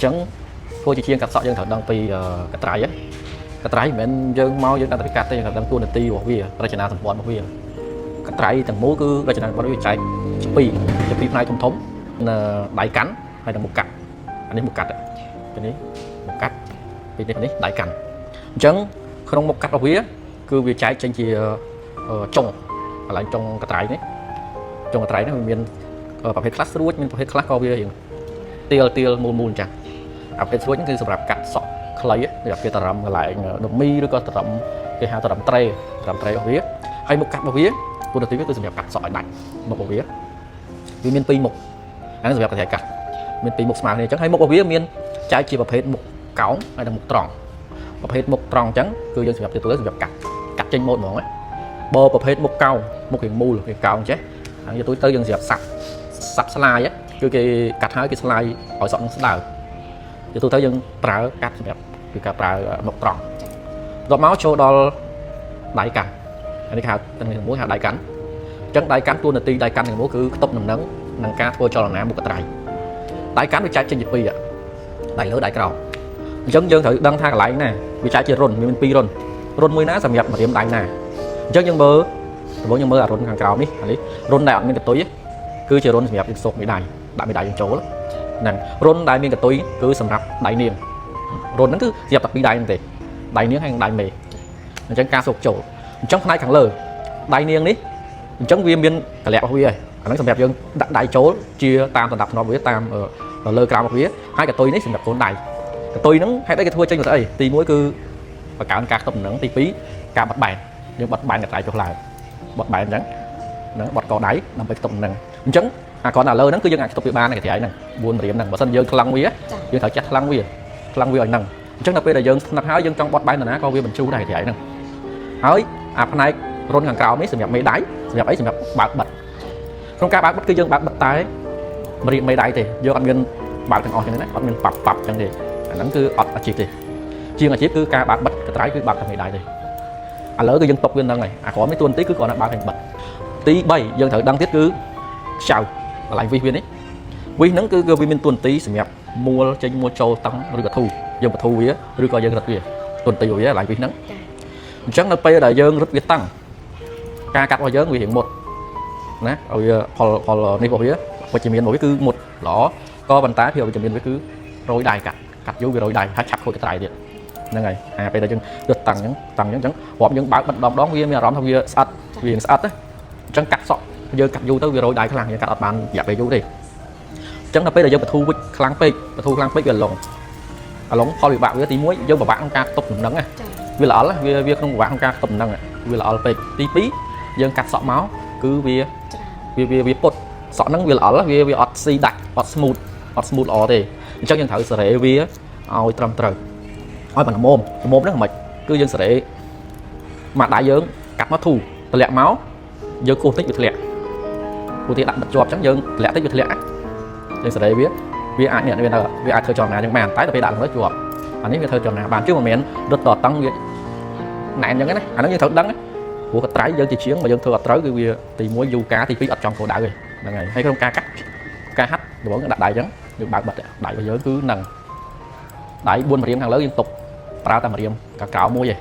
chẳng cô chỉ chiên cắt sọ dân thợ đang pi cắt trái mình dân mau dân đang cắt tay đang tuôn ti của vi ra chana thằng bón của vi cắt trái thằng mố cứ ra chana bón với trái pi này thông thống đại cắn hay là một cắt anh ấy một cắt cái này một cắt cái này đại cắn chẳng không một cắt ở phía cứ vì trái trên chia trồng lại trong cắt trái đấy trong cắt trái nó mình ởประเภท class รู้มันประเภท class ก็วิ่งอย่างtiêuมูลจังประเภทรู้นี่คือสำหรับกัดสอบคล้ายแบบเกี่ยวกับอะไรดมมีหรือก็ตรำเกี่ยวกับตรำเตรเอาวิ่งให้มุกกัดเอาวิ่งตัวตีก็คือสำหรับกัดสอยดันมุกเอาวิ่งวิมีนปีมุกอันนั้นสำหรับกระจายกัดมีนปีมุกสมาร์ทเนี่ยจังให้มุกเอาวิ่งมีนใช้ชีประเภทมุกเก๋าhay làมุกตรองประเภทมุกตรองจังคือยังสำหรับตัวสำหรับกัดtrên một món ấy bòประเภทมุกเก๋ามุกหินมูหรือหินเก๋าใช่อันนี้ตัวเตยยังสำหรับสับสลายáคือcái cắt hai cái slide ở sọt nó đào thì tôi thấy dânប្រើcắtแบบคือการប្រើមុខត្រង់ដកមកចូលដល់ដៃកាន់អានេះហៅទាំងមួយហៅដៃកាន់អញ្ចឹងដៃកាន់តួនាទីដៃកាន់ទាំងមួយគឺខ្ទប់ដំណឹងនឹងការធ្វើចលនាមុខកត្រៃដៃកាន់វាចែកចេញជាពីរដៃលើដៃក្រោមអញ្ចឹងយើងត្រូវដឹងថាកន្លែងណាវាចែកជារុនមានពីររុនមួយណាសម្រាប់ម្រាមដៃណាអញ្ចឹងយើងមើលដំបូងយើងមើលអារុនខាងក្រោមនេះអានេះរុនដែលអត់មានកតុយគឺជារុនសម្រាប់យើងសុកមេដៃដាក់មេដៃយើងចូលហ្នឹងរុនដែលមានកតុយគឺសម្រាប់ដៃនាងរុនហ្នឹងគឺសម្រាប់តែពីរដៃហ្នឹងទេដៃនាងហើយដៃមេអញ្ចឹងការសុកចូលអញ្ចឹងផ្នែកខាងលើដៃនាងនេះអញ្ចឹងវាមានកលៈរបស់វាហើយអាហ្នឹងសម្រាប់យើងដាក់ដៃចូលជាតាមដណ្ដាប់ធ្នាប់វាតាមលើក្រោមរបស់វាហើយកតុយនេះសម្រាប់កូនដៃកតុយហ្នឹងហេតុអីគេធ្វើចេញមកស្អីទី1គឺបង្កើនការខ្ទប់ដំណឹងទី2ការបត់បែនយើងបត់បែនកត្រៃចុះឡើងបត់បែនអញ្ចឹងហ្នឹងបត់កដៃដើម្បីខ្ទប់ដំណឹងអញ្ចឹងអាគាត់ដល់លើហ្នឹងគឺយើងអាចខ្ទប់វាបានcáiត្រៃហ្នឹង4រៀមហ្នឹងបើសិនយើងខ្លាំងវាយើងត្រូវចាស់ខ្លាំងវាឲ្យហ្នឹងអញ្ចឹងដល់ពេលដែលយើងស្និទ្ធហើយយើងចង់បត់បែនទៅណាក៏វាបញ្ជូរដែរcáiត្រៃហ្នឹងហើយអាផ្នែករុនខាងក្រោមនេះសម្រាប់មេដៃសម្រាប់អីសម្រាប់បើកបិទក្នុងការបើកបិទគឺយើងបើកបិទតែម្រាមមេដៃទេយើងអត់មានបើកទាំងអស់ចឹងណាអត់មានប៉ាប់ចឹងទេអាហ្នឹងគឺអត់អាជីពទេជាងអាជីពគឺការបើកបិទcáiត្រៃគឺបើកតែមេដៃទេឥឡូវគឺយើងຕົកវាហ្នឹងហើយអាក្រោមនេះទួនាទីគឺគ្រាន់តែបើកតែបិទទី3យើងត្រូវដឹងទៀតគឺខ្ចៅកន្លែងវិសវានេះវិសហ្នឹងគឺវាមានទួនាទីសម្រាប់មួលចេញមួលចូលតង់ឬក៏ធូយើងបធូវាឬក៏យើងរឹតវាទួនាទីរបស់វាកន្លែងវិសហ្នឹងអញ្ចឹងនៅពេលដែលយើងរឹតវាតង់ការកាត់របស់យើងវារៀងមុតណាឲ្យវាផលនេះរបស់វាវិជ្ជមានរបស់វាគឺមុតល្អក៏ប៉ុន្តែភាពវិជ្ជមានវាគឺរយដៃកាត់យូរវារយដៃហើយឆាប់ខូចកត្រៃទៀតហ្នឹងហើយពេលដែលយើងរឹតតង់អញ្ចឹងរាប់យើងបើកបិទម្ដងវាមានអារម្មណ៍ថាវាស្អិតវាស្អិតណាអញ្ចឹងកាត់សក់យើងកាត់យូរទៅវារយដៃខ្លាំងយើងកាត់អត់បានរយៈពេលយូរទេអញ្ចឹងដល់ពេលដែលយើងបធូវិចខ្លាំងពេកវាឡុងផលវិបាកវាទី1យើងពិបាកក្នុងការទប់ដំណឹងវាល្អវាក្នុងពិបាកក្នុងការទប់ដំណឹងវាល្អពេកទី2យើងកាត់សក់មកគឺវាពុតសក់ហ្នឹងវាល្អវាអត់ស៊ីដាច់អត់ smooth ល្អទេអញ្ចឹងយើងត្រូវសេរីវាឲ្យត្រឹមត្រូវឲ្យបានល្មមហ្នឹងមិនគឺយើងសេរីមកដៃយើងកាត់មកធូតម្លាក់មកយើងគោះតិចវាធ្លាក់គោះទៀតដាក់បិទជាប់អញ្ចឹងយើងធ្លាក់តិចវាធ្លាក់យើងសេរីវាអាចវាអាចធ្វើចលនាយ៉ាងបានតែពេលដាក់ឡើងទៅជាប់អានេះវាធ្វើចលនាបានchứមិនមែនរត់តតង់វាណែនអញ្ចឹងណាអាហ្នឹងយើងត្រូវដឹងព្រោះកត្រៃយើងជាជាងបើយើងធ្វើអត់ត្រូវគឺវាទី1យូរការទី2អត់ចំគោលដៅទេហ្នឹងហើយហើយក្នុងការកាត់ការហាត់ដំបូងដាក់ដៃអញ្ចឹងយើងបើកបិទដៃរបស់យើងគឺនឹងដៃ4ម្រាមខាងលើយើងទុកប្រើតែម្រាមកាក្រៅមួយឯង